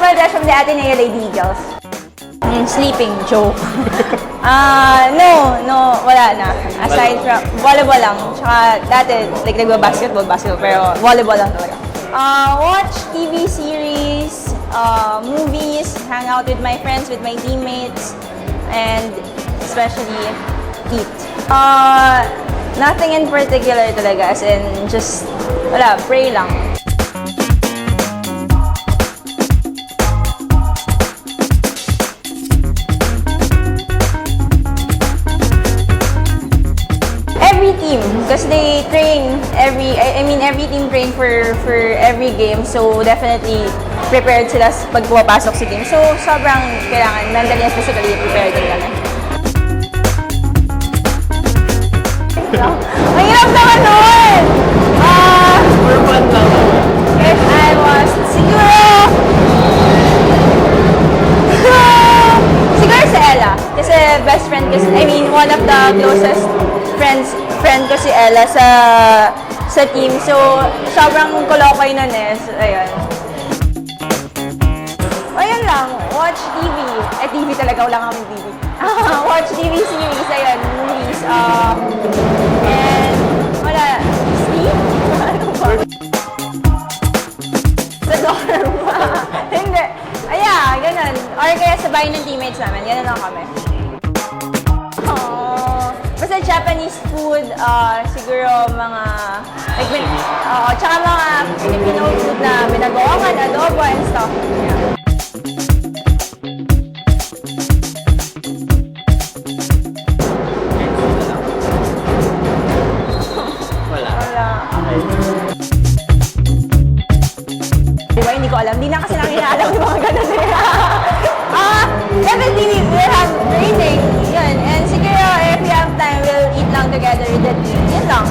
Valdez from the Ateneo Lady Eagles. Sleeping, joke. No, wala na. Aside from, volleyball lang. Tsaka dati, like, nagba-basketball, pero volleyball lang talaga. Watch TV series, movies, hang out with my friends, with my teammates, and especially eat. Nothing in particular talaga, as in just, wala, pray lang. Because they train every team train for every game, so definitely prepared sila pag pumapasok sa game. So sobrang kailangan mentally and physically prepared din kami. Mahirap naman nun! For fun lang. If I was, siguro si Ella. Kasi best friend kasi, one of the closest friend ko si Ella sa team. So, sobrang kulokoy nun eh. So, ayun. Ayun lang, watch TV. TV talaga, wala kami TV. Watch TV series, ayun, movies. And, wala, sleep? Sa dorm. Hindi. Ganun. Or kaya sa bahay ng teammates namin, ganun lang kami. Basta Japanese food, siguro mga, tsaka mga Filipino food na binagoongan, adobo, and stuff. Yeah. Wala. Diba, hindi ko alam. Hindi na kasi namin alam yung mga ganun eh. Definitely, we'll have training. Yun. And siguro, if we have time, we'll eat lang together with the team. Yun lang.